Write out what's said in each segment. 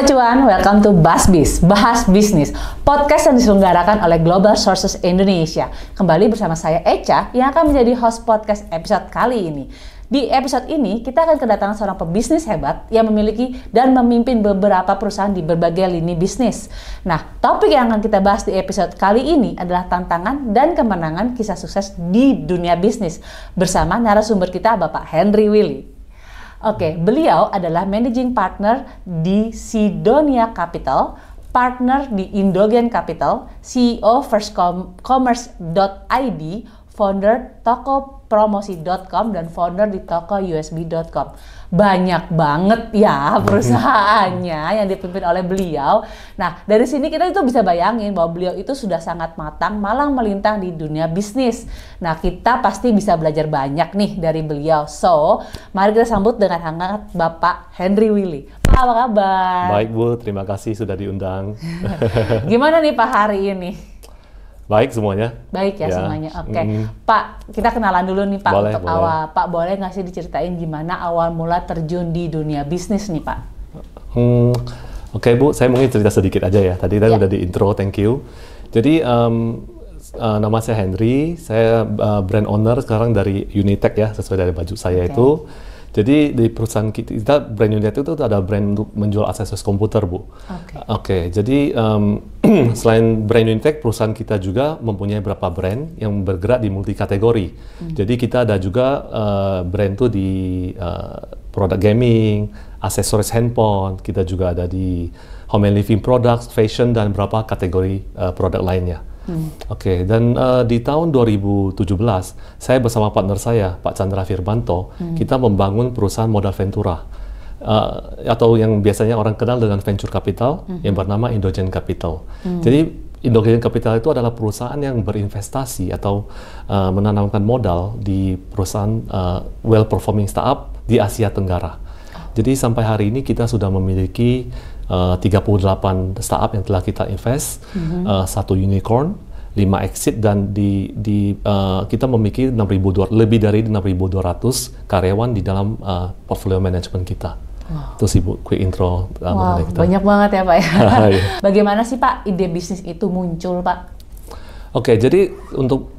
Sobat Cuan, welcome to Basbis, Bahas Bisnis, podcast yang diselenggarakan oleh Global Sources Indonesia. Kembali bersama saya Echa yang akan menjadi host podcast episode kali ini. Di episode ini, kita akan kedatangan seorang pebisnis hebat yang memiliki dan memimpin beberapa perusahaan di berbagai lini bisnis. Nah, topik yang akan kita bahas di episode kali ini adalah tantangan dan kemenangan kisah sukses di dunia bisnis bersama narasumber kita, Bapak Henry Willy. Oke, beliau adalah Managing Partner di Sidonia Capital, Partner di Indogen Capital, CEO firstcommerce.id, founder tokopromosi.com, dan founder di tokousb.com. Banyak banget ya perusahaannya yang dipimpin oleh beliau. Nah, dari sini kita itu bisa bayangin bahwa beliau itu sudah sangat matang, malang melintang di dunia bisnis. Nah, kita pasti bisa belajar banyak nih dari beliau. So, mari kita sambut dengan hangat Bapak Henry Willy. Pak, apa kabar? Baik Bu, terima kasih sudah diundang. Gimana nih Pak hari ini? Baik semuanya. Baik ya semuanya. Oke. Pak, kita kenalan dulu nih Pak. Boleh, untuk awal. Pak, boleh nggak sih diceritain gimana awal mula terjun di dunia bisnis nih Pak? Oke Bu, saya mungkin cerita sedikit aja ya. Tadi udah di intro, thank you. Jadi nama saya Henry, saya brand owner sekarang dari Unitech ya, sesuai dari baju saya itu. Jadi di perusahaan kita brand Unitech itu ada brand untuk menjual aksesoris komputer Bu. Oke. Jadi selain brand Unitech, perusahaan kita juga mempunyai beberapa brand yang bergerak di multi kategori. Jadi kita ada juga brand tuh di produk gaming, aksesoris handphone. Kita juga ada di home and living products, fashion, dan beberapa kategori produk lainnya. Oke, dan di tahun 2017, saya bersama partner saya, Pak Chandra Firmanto, kita membangun perusahaan modal ventura, atau yang biasanya orang kenal dengan venture capital, yang bernama Indogen Capital. Jadi, Indogen Capital itu adalah perusahaan yang berinvestasi atau menanamkan modal di perusahaan well-performing startup di Asia Tenggara. Jadi, sampai hari ini kita sudah memiliki 38 startup yang telah kita invest, 1 unicorn, 5 exit, dan kita memiliki lebih dari 6.200 karyawan di dalam portfolio management kita. Itu sih Bu, quick intro mengenai kita. Banyak banget ya Pak ya. Bagaimana sih Pak ide bisnis itu muncul Pak? Oke, jadi untuk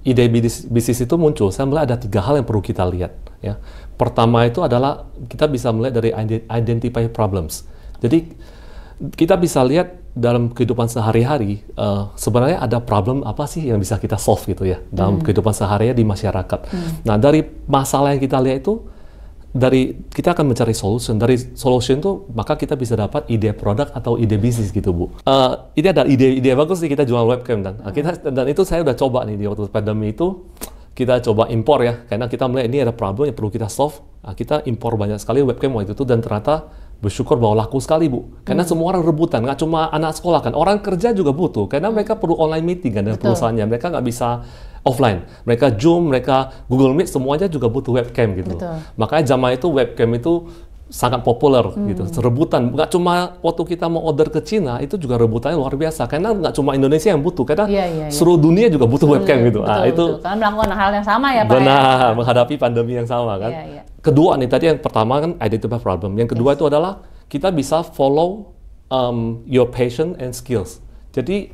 ide bisnis itu muncul, saya melihat ada 3 hal yang perlu kita lihat ya. Pertama itu adalah kita bisa melihat dari identify problems. Jadi kita bisa lihat dalam kehidupan sehari-hari sebenarnya ada problem apa sih yang bisa kita solve gitu ya dalam kehidupan sehari-hari di masyarakat. Nah, dari masalah yang kita lihat itu kita akan mencari solution. Dari solution itu maka kita bisa dapat ide produk atau ide bisnis gitu Bu. Ini ada ide bagus sih, kita jual webcam dan itu saya udah coba nih di waktu pandemi itu. Kita coba impor ya, karena kita melihat ini ada problem yang perlu kita solve. Nah, kita impor banyak sekali webcam waktu itu dan ternyata bersyukur bahwa laku sekali Bu. Karena semua orang rebutan, nggak cuma anak sekolah kan, orang kerja juga butuh. Karena mereka perlu online meeting kan dengan perusahaannya, mereka nggak bisa offline. Mereka Zoom, mereka Google Meet, semuanya juga butuh webcam gitu. Makanya zaman itu webcam itu sangat populer gitu, rebutan. Nggak cuma waktu kita mau order ke Cina, itu juga rebutannya luar biasa. Karena nggak cuma Indonesia yang butuh, karena seluruh dunia juga butuh webcam gitu. Itu karena melakukan hal yang sama ya Pak. Benar, menghadapi pandemi yang sama kan. Kedua nih, tadi yang pertama kan identify problem. Yang kedua itu adalah kita bisa follow your passion and skills. Jadi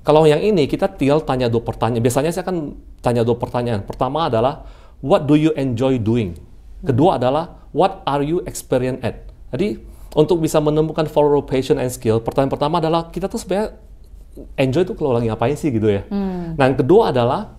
kalau yang ini kita tinggal tanya 2 pertanyaan. Biasanya saya akan tanya 2 pertanyaan. Pertama adalah what do you enjoy doing? Kedua adalah what are you experienced at? Jadi untuk bisa menemukan follow passion and skill, pertanyaan pertama adalah kita tuh sebenarnya enjoy tuh kalau lagi ngapain sih gitu ya. Nah, yang kedua adalah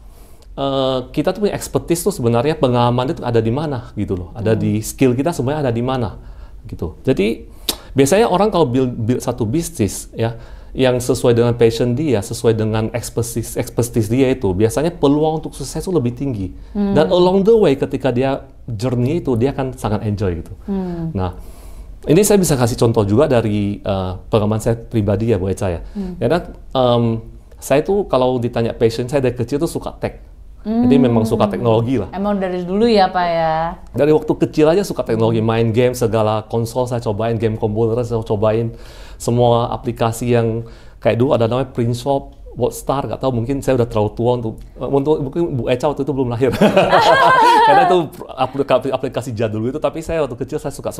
kita tuh punya expertise tuh sebenarnya pengalaman itu ada di mana gitu loh. Ada di skill kita sebenarnya ada di mana gitu. Jadi biasanya orang kalau build satu bisnis ya yang sesuai dengan passion dia, sesuai dengan expertise dia itu, biasanya peluang untuk sukses itu lebih tinggi. Dan along the way ketika dia journey itu, dia akan sangat enjoy gitu. Nah, ini saya bisa kasih contoh juga dari pengalaman saya pribadi ya Bu Echa ya. Karena saya tuh kalau ditanya passion, saya dari kecil tuh suka tech. Jadi memang suka teknologi lah. Emang dari dulu ya Pak ya? Dari waktu kecil aja suka teknologi, main game, segala konsol saya cobain, game komputer saya cobain, semua aplikasi yang kayak dulu ada namanya print shop, buat start, nggak tahu mungkin saya udah terlalu tua untuk mungkin Bu Echa waktu itu belum lahir. Karena itu aplikasi jadul itu, tapi saya waktu kecil saya suka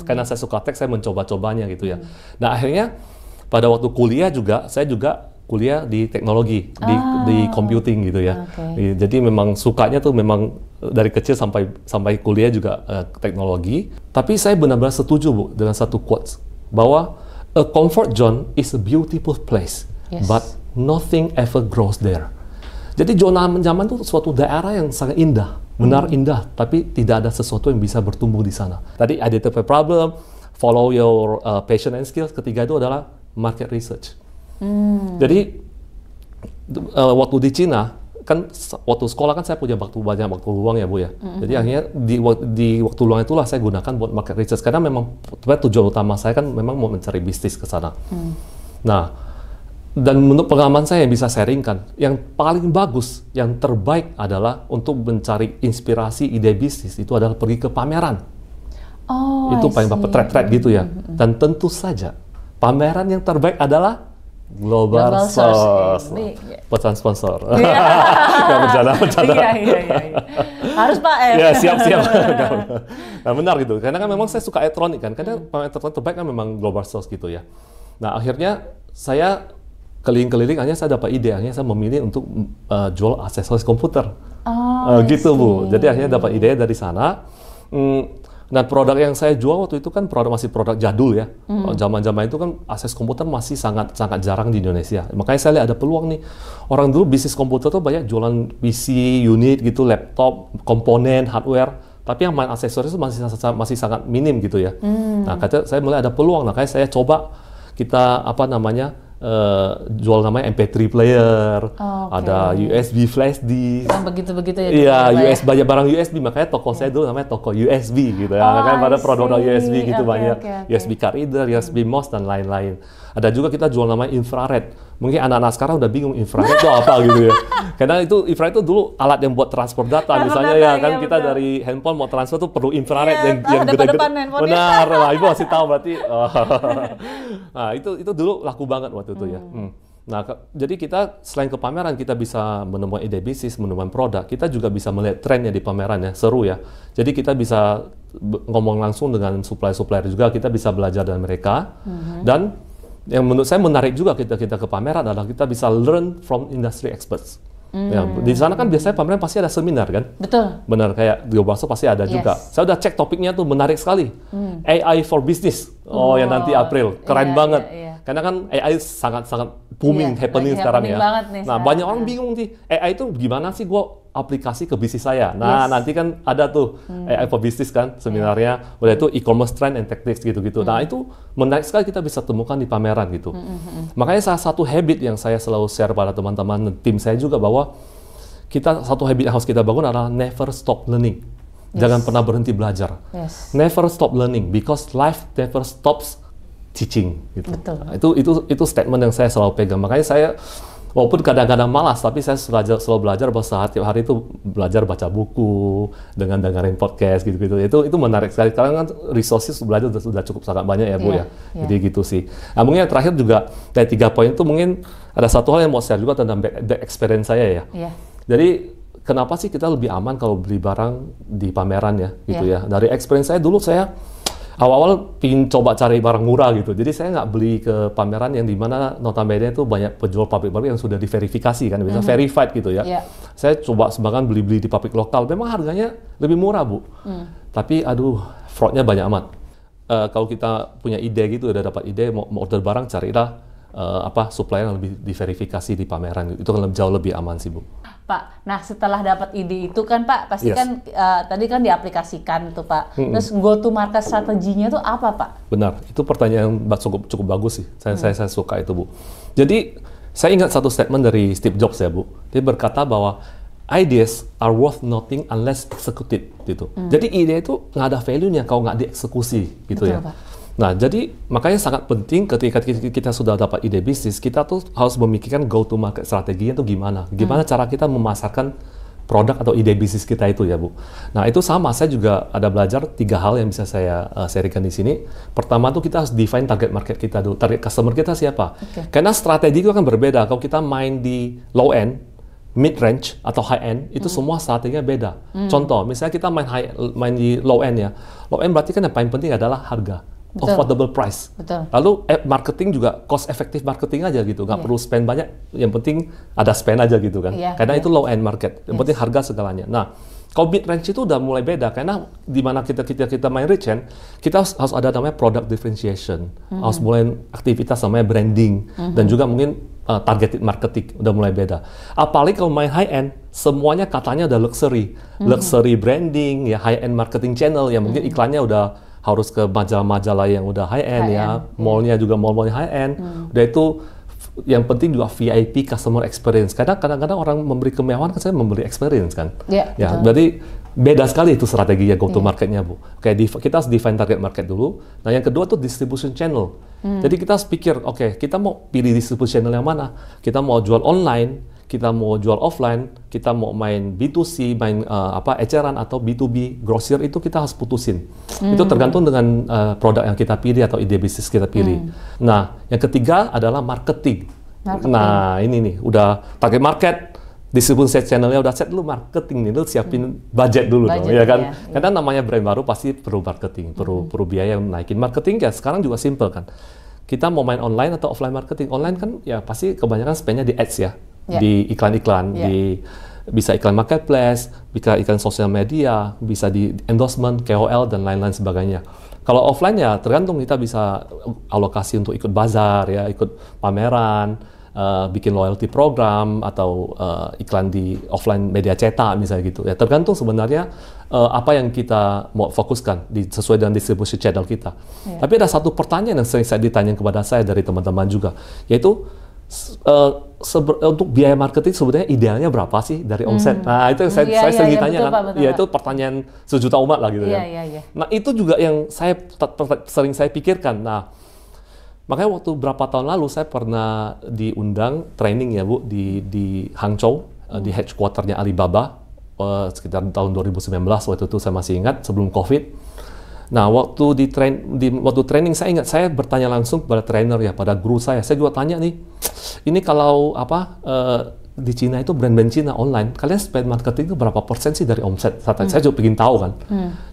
karena saya suka tech, saya mencoba-cobanya gitu ya. Nah akhirnya pada waktu kuliah juga saya juga kuliah di teknologi, di computing gitu ya. Jadi memang sukanya tuh memang dari kecil sampai kuliah juga teknologi. Tapi saya benar-benar setuju Bu dengan satu quotes bahwa a comfort zone is a beautiful place, but nothing ever grows there. Jadi zona nyaman itu suatu daerah yang sangat indah, benar indah, tapi tidak ada sesuatu yang bisa bertumbuh di sana. Tadi identify problem, follow your passion and skills. Ketiga itu adalah market research. Jadi waktu di Cina kan waktu sekolah kan saya punya banyak waktu luang ya Bu ya. Jadi akhirnya di waktu luang itulah saya gunakan buat market research karena memang tujuan utama saya kan memang mau mencari bisnis ke sana. Nah, dan menurut pengalaman saya yang bisa sharingkan, yang paling bagus, yang terbaik adalah untuk mencari inspirasi ide bisnis itu adalah pergi ke pameran. Itu paling trend gitu ya. Dan tentu saja pameran yang terbaik adalah Global Source. Pesan sponsor. Nggak bercanda. Iya. Harus Pak. Ya siap. Nah benar gitu. Karena kan memang saya suka elektronik kan. Karena pameran terbaik kan memang Global Source gitu ya. Nah akhirnya saya keliling-keliling, akhirnya saya dapat ide. Akhirnya saya memilih untuk jual aksesoris komputer. Gitu Bu. Jadi akhirnya dapat ide dari sana. Nah, produk yang saya jual waktu itu kan masih produk jadul ya. Zaman-zaman itu kan akses komputer masih sangat jarang di Indonesia. Makanya saya lihat ada peluang nih. Orang dulu bisnis komputer tuh banyak jualan PC, unit gitu, laptop, komponen, hardware. Tapi yang main aksesoris itu masih sangat minim gitu ya. Nah, saya mulai ada peluang. Makanya saya coba kita jual namanya MP3 player, ada USB flash disk. Begitu ya. Iya, USB banyak barang USB, makanya toko saya dulu namanya toko USB gitu ya. Makanya pada produk USB gitu banyak. USB card reader, USB mouse dan lain-lain. Ada juga kita jual namanya infrared. Mungkin anak-anak sekarang udah bingung infrared itu apa gitu ya. Karena itu infrared itu dulu alat yang buat transport data. Misalnya ya kan kita dari handphone mau transfer tuh perlu infrared yang gede-gede. Benar, nah, Ibu masih tahu berarti. Nah, itu dulu laku banget waktu itu ya. Nah, jadi kita selain ke pameran kita bisa menemukan ide bisnis, menemukan produk, kita juga bisa melihat trennya di pameran ya, seru ya. Jadi kita bisa ngomong langsung dengan supplier-supplier juga, kita bisa belajar dari mereka. Dan yang menurut saya menarik juga kita ke pameran adalah kita bisa learn from industry experts. Ya, di sana kan biasanya pameran pasti ada seminar kan? Betul. Benar, kayak di Global Source pasti ada juga. Saya udah cek topiknya tuh menarik sekali. AI for business. Yang nanti April. Keren banget. Karena kan AI sangat booming, happening sekarang ya. Nah, banyak orang bingung sih, AI itu gimana sih gua aplikasi ke bisnis saya. Nah, nanti kan ada tuh AI for business kan seminarnya. Udah itu e-commerce trend and tactics gitu-gitu. Nah, itu menarik sekali kita bisa temukan di pameran gitu. Makanya salah satu habit yang saya selalu share pada teman-teman tim saya juga bahwa satu habit yang harus kita bangun adalah never stop learning. Jangan pernah berhenti belajar. Never stop learning because life never stops teaching gitu. Nah, itu statement yang saya selalu pegang. Makanya saya walaupun kadang-kadang malas, tapi saya selalu belajar bahwa tiap hari itu belajar baca buku, dengan dengerin podcast gitu-gitu. Itu menarik sekali. Karena kan resources belajar sudah cukup sangat banyak ya Bu ya. Jadi gitu sih. Nah, mungkin yang terakhir juga dari 3 poin itu mungkin ada satu hal yang mau share juga tentang back experience saya ya. Jadi kenapa sih kita lebih aman kalau beli barang di pameran ya gitu ya. Dari experience saya dulu saya awal-awal pingin coba cari barang murah gitu. Jadi saya nggak beli ke pameran yang dimana notabene itu banyak penjual pabrik-pabrik yang sudah diverifikasi kan, bisa verified gitu ya. Saya coba sembarangan beli di pabrik lokal. Memang harganya lebih murah Bu. Tapi aduh, fraudnya banyak amat. Kalau kita punya ide gitu, udah dapat ide mau order barang, carilah supplier yang lebih diverifikasi di pameran. Itu kan jauh lebih aman sih Bu. Pak, nah setelah dapat ide itu kan Pak, pasti kan tadi kan diaplikasikan itu Pak. Terus go to market strateginya itu apa Pak? Benar, itu pertanyaan cukup bagus sih. Saya suka itu Bu. Jadi saya ingat satu statement dari Steve Jobs ya Bu. Dia berkata bahwa ideas are worth nothing unless executed gitu. Jadi ide itu nggak ada value-nya kalau nggak dieksekusi gitu. Betul, ya. Pak. Nah, jadi makanya sangat penting ketika kita sudah dapat ide bisnis, kita tuh harus memikirkan go to market strateginya tuh gimana. Gimana cara kita memasarkan produk atau ide bisnis kita itu ya Bu. Nah itu sama, saya juga ada belajar 3 hal yang bisa saya sharingkan di sini. Pertama tuh kita harus define target market kita dulu, target customer kita siapa. Karena strategi itu akan berbeda. Kalau kita main di low end, mid range atau high end, itu semua strateginya beda. Contoh, misalnya kita main di low end ya. Low end berarti kan yang paling penting adalah harga. Affordable price. Lalu marketing juga cost effective marketing aja gitu, nggak perlu spend banyak, yang penting ada spend aja gitu kan. Karena itu low end market, yang penting harga segalanya. Nah, kalau mid range itu udah mulai beda, karena di mana kita main rich end, kita harus ada namanya product differentiation, harus mulai aktivitas namanya branding, dan juga mungkin targeted marketing udah mulai beda. Apalagi kalau main high end, semuanya katanya udah luxury, luxury branding, ya high end marketing channel, yang mungkin iklannya udah harus ke majalah-majalah yang udah high end ya, mallnya juga mall-mallnya high end. Udah itu yang penting juga VIP customer experience. Karena kadang-kadang orang memberi kemewahan kan saya memberi experience kan. Ya, berarti beda sekali itu strateginya go to marketnya Bu. Oke, kita harus define target market dulu. Nah yang kedua tuh distribution channel. Jadi kita harus pikir, oke, kita mau pilih distribution channel yang mana? Kita mau jual online, kita mau jual offline, kita mau main B2C, main eceran atau B2B, grosir, itu kita harus putusin. Itu tergantung dengan produk yang kita pilih atau ide bisnis kita pilih. Nah, yang ketiga adalah marketing. Nah, ini nih, udah target market, distribution channelnya udah set, dulu marketing nih, lu siapin budget dulu dong, ya kan? Karena namanya brand baru pasti perlu marketing, perlu biaya yang naikin. Marketing ya sekarang juga simple kan. Kita mau main online atau offline marketing. Online kan ya pasti kebanyakan spendnya di ads ya. Di iklan-iklan, bisa iklan marketplace, bisa iklan sosial media, bisa di endorsement, KOL, dan lain-lain sebagainya. Kalau offline ya tergantung, kita bisa alokasi untuk ikut bazar, ya, ikut pameran, bikin loyalty program, atau iklan di offline media cetak misalnya gitu. Ya tergantung sebenarnya apa yang kita mau fokuskan sesuai dengan distribusi channel kita. Tapi ada satu pertanyaan yang sering saya ditanya kepada saya dari teman-teman juga, yaitu untuk biaya marketing sebenarnya idealnya berapa sih dari omset? Nah, itu yang saya sering ditanya kan. Ya, itu pertanyaan sejuta umat lah gitu kan. Nah, itu juga yang sering saya pikirkan. Nah, makanya waktu berapa tahun lalu saya pernah diundang training ya Bu di Hangzhou, di headquarternya Alibaba, sekitar tahun 2019, waktu itu saya masih ingat, sebelum COVID. Nah, waktu training saya ingat, saya bertanya langsung kepada trainer ya, pada guru saya juga tanya nih, ini kalau di Cina itu brand-brand Cina online, kalian spend marketing itu berapa persen sih dari omset? Saya juga ingin tahu kan.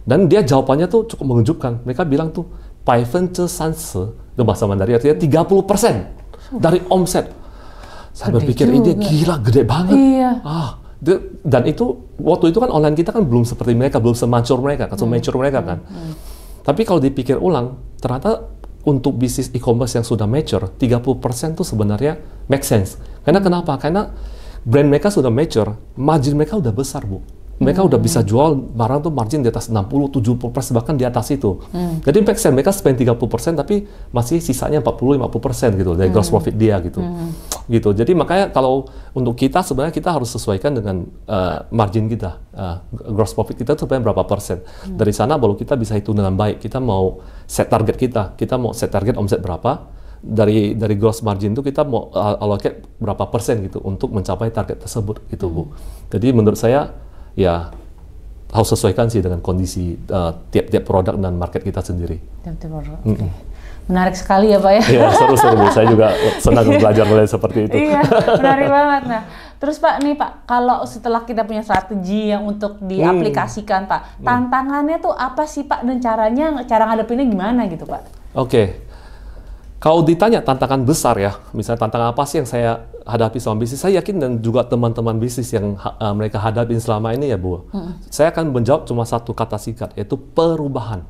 Dan dia jawabannya tuh cukup mengejutkan. Mereka bilang tuh, 30%, itu bahasa Mandarin, artinya 30% dari omset. Saya berpikir ini gila, gede banget. Dan itu waktu itu kan online kita kan belum seperti mereka, belum semature mereka, kan. Tapi kalau dipikir ulang, ternyata untuk bisnis e-commerce yang sudah mature, 30% tuh sebenarnya make sense. Karena kenapa? Karena brand mereka sudah mature, margin mereka udah besar Bu. Mereka udah bisa jual barang tuh margin di atas 60-70%, bahkan di atas itu. Jadi make sense, mereka spend 30% tapi masih sisanya 40-50% gitu dari gross profit dia gitu. Gitu. Jadi makanya kalau untuk kita sebenarnya kita harus sesuaikan dengan margin kita. Gross profit kita tuh sebenarnya berapa persen. Dari sana baru kita bisa hitung dengan baik. Kita mau set target kita mau set target omset berapa. Dari gross margin itu kita mau allocate berapa persen gitu untuk mencapai target tersebut gitu Bu. Jadi menurut saya ya harus sesuaikan sih dengan kondisi tiap-tiap produk dan market kita sendiri. Tiap-tiap produk. Menarik sekali ya Pak ya. Iya, seru-seru. Saya juga senang belajar seperti itu. Iya, menarik banget. Nah, terus Pak, nih Pak, kalau setelah kita punya strategi yang untuk diaplikasikan Pak, tantangannya tuh apa sih Pak, dan cara ngadepinnya gimana gitu Pak? Oke. Kalau ditanya tantangan besar ya, misalnya tantangan apa sih yang saya hadapi sama bisnis, saya yakin dan juga teman-teman bisnis yang mereka hadapi selama ini ya Bu, saya akan menjawab cuma satu kata singkat, yaitu perubahan,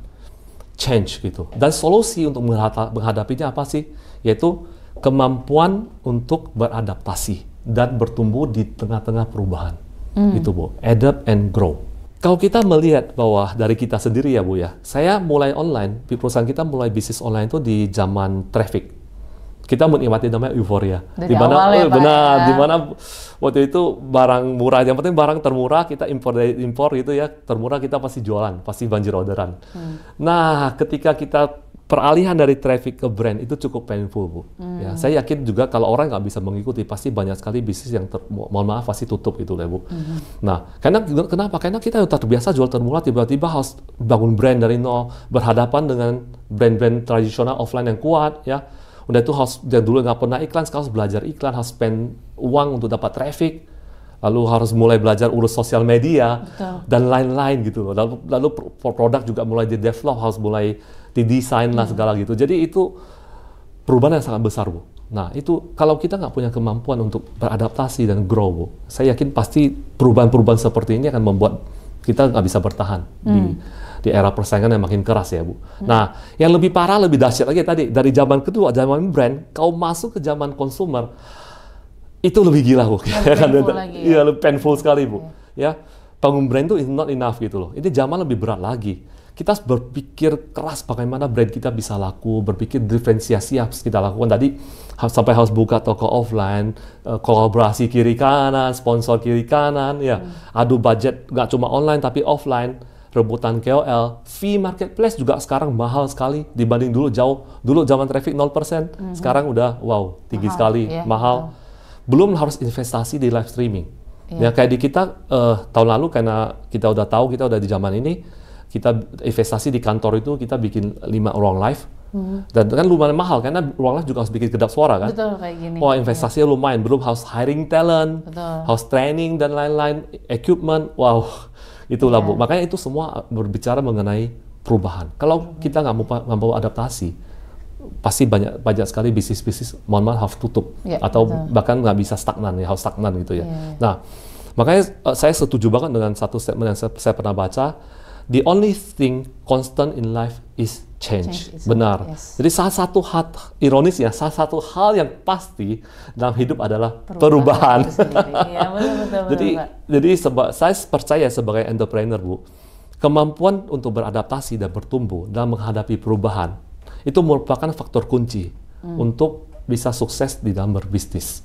change gitu. Dan solusi untuk menghadapinya apa sih? Yaitu kemampuan untuk beradaptasi dan bertumbuh di tengah-tengah perubahan. Itu Bu, adapt and grow. Kalau kita melihat bahwa dari kita sendiri ya Bu ya, saya mulai online, perusahaan kita mulai bisnis online itu di zaman traffic. Kita menikmati namanya euforia. Di mana waktu itu barang murah, yang penting barang termurah, kita impor gitu ya, termurah kita pasti jualan, pasti banjir orderan. Nah, ketika kita peralihan dari traffic ke brand itu cukup painful, Bu. Ya, saya yakin juga kalau orang nggak bisa mengikuti, pasti banyak sekali bisnis yang mohon maaf pasti tutup itu lah, Bu. Nah, kenapa? Karena kita udah terbiasa jual termurah, tiba-tiba harus bangun brand dari nol, berhadapan dengan brand-brand tradisional offline yang kuat, ya. Udah itu harus, yang dulu nggak pernah iklan, sekarang harus belajar iklan, harus spend uang untuk dapat traffic, lalu harus mulai belajar urus sosial media, dan lain-lain gitu loh. Lalu produk juga mulai di-develop, harus mulai didesain lah segala gitu. Jadi itu perubahan yang sangat besar, Bu. Nah, itu kalau kita nggak punya kemampuan untuk beradaptasi dan grow, Bu, saya yakin pasti perubahan-perubahan seperti ini akan membuat kita nggak bisa bertahan di era persaingan yang makin keras ya, Bu. Nah, yang lebih parah, lebih dahsyat lagi tadi, dari zaman kedua, zaman brand, kau masuk ke zaman consumer, itu lebih gila, Bu. Iya, lebih painful sekali, Bu. Ya, bangun brand itu is not enough gitu loh. Ini zaman lebih berat lagi. Kita harus berpikir keras bagaimana brand kita bisa laku, berpikir diferensiasi harus kita lakukan. Tadi sampai harus buka toko offline, kolaborasi kiri kanan, sponsor kiri kanan, ya, adu budget nggak cuma online tapi offline, rebutan KOL, fee marketplace juga sekarang mahal sekali dibanding dulu jauh. Dulu zaman traffic 0%, sekarang udah wow tinggi sekali, mahal. Belum harus investasi di live streaming. Ya kayak di kita tahun lalu karena kita udah tahu kita udah di zaman ini. Kita investasi di kantor itu kita bikin 5 ruang live dan kan lumayan mahal karena ruang live juga harus bikin kedap suara kan. Betul, kayak gini. Wah, investasinya lumayan, belum harus hiring talent, harus training dan lain-lain, equipment. Wow, itulah Bu. Makanya itu semua berbicara mengenai perubahan. Kalau kita nggak mampu adaptasi, pasti banyak sekali bisnis-bisnis mohon maaf harus tutup atau bahkan nggak bisa stagnan ya, harus stagnan gitu ya. Nah, makanya saya setuju banget dengan satu statement yang saya pernah baca. The only thing constant in life is change. Benar. Jadi salah satu hal, ironisnya, salah satu hal yang pasti dalam hidup adalah perubahan. Iya, betul. Jadi saya percaya sebagai entrepreneur, Bu, kemampuan untuk beradaptasi dan bertumbuh dalam menghadapi perubahan itu merupakan faktor kunci untuk bisa sukses di dalam berbisnis.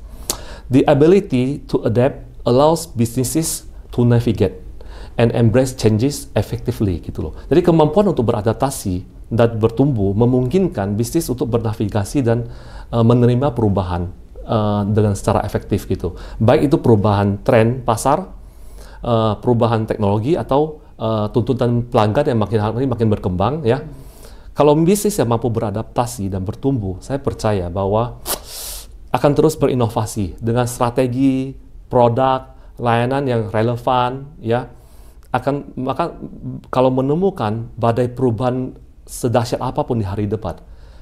The ability to adapt allows businesses to navigate and embrace changes effectively gitu loh. Jadi kemampuan untuk beradaptasi dan bertumbuh memungkinkan bisnis untuk bernavigasi dan menerima perubahan dengan secara efektif gitu. Baik itu perubahan tren pasar, perubahan teknologi atau tuntutan pelanggan yang makin hari makin berkembang ya. Kalau bisnis yang mampu beradaptasi dan bertumbuh, saya percaya bahwa akan terus berinovasi dengan strategi, produk, layanan yang relevan ya. Maka kalau menemukan badai perubahan sedahsyat apapun di hari depan,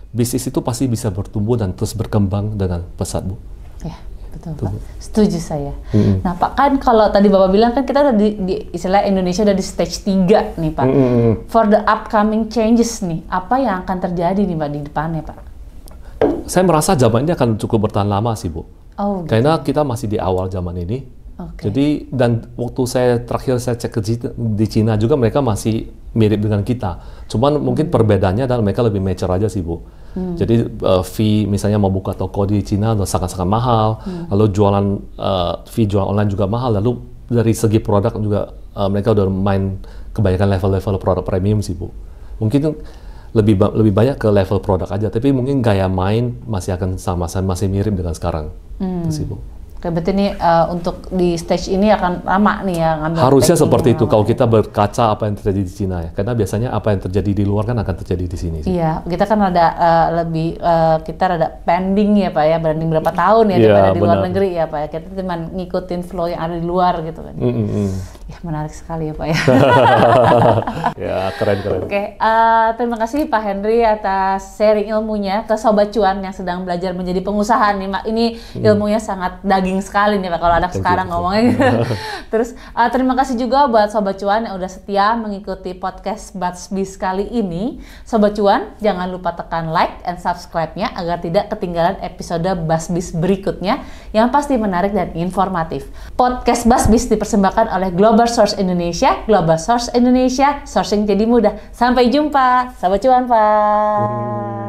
bisnis itu pasti bisa bertumbuh dan terus berkembang dengan pesat, Bu. Ya, betul, Pak. Setuju saya. Nah, Pak, kan kalau tadi Bapak bilang kan kita udah di istilah Indonesia udah di stage 3 nih, Pak. For the upcoming changes nih, apa yang akan terjadi nih, Pak, di depannya, Pak? Saya merasa zaman ini akan cukup bertahan lama sih, Bu. Oh, gitu. Karena kita masih di awal zaman ini. Jadi, dan waktu terakhir saya cek di Cina juga mereka masih mirip dengan kita. Cuman mungkin perbedaannya adalah mereka lebih mature aja sih, Bu. Jadi fee misalnya mau buka toko di Cina udah sangat-sangat mahal. Lalu fee jualan online juga mahal. Lalu dari segi produk juga mereka udah main kebanyakan level-level produk premium sih, Bu. Mungkin lebih banyak ke level produk aja. Tapi mungkin gaya main masih akan sama, masih mirip dengan sekarang. Itu sih, Bu. Berarti ini untuk di stage ini akan lama nih ya ngambil. Harusnya seperti itu kalau kita berkaca apa yang terjadi di Cina ya. Karena biasanya apa yang terjadi di luar kan akan terjadi di sini. Iya, kita kan ada kita rada pending ya Pak ya, branding berapa tahun ya daripada di luar negeri ya Pak ya. Kita cuma ngikutin flow yang ada di luar gitu kan. Ya menarik sekali ya Pak ya. Ya keren. Oke, terima kasih Pak Henry atas sharing ilmunya ke Sobat Cuan yang sedang belajar menjadi pengusaha nih. Ini ilmunya sangat daging sekali nih Pak kalau anak sekarang ngomongnya. Terus terima kasih juga buat Sobat Cuan yang udah setia mengikuti podcast BuzzBiz kali ini. Sobat Cuan, jangan lupa tekan like and subscribe-nya agar tidak ketinggalan episode BuzzBiz berikutnya yang pasti menarik dan informatif. Podcast BuzzBiz dipersembahkan oleh Global Source Indonesia. Global Source Indonesia, sourcing jadi mudah. Sampai jumpa, Sobat Cuan Pak.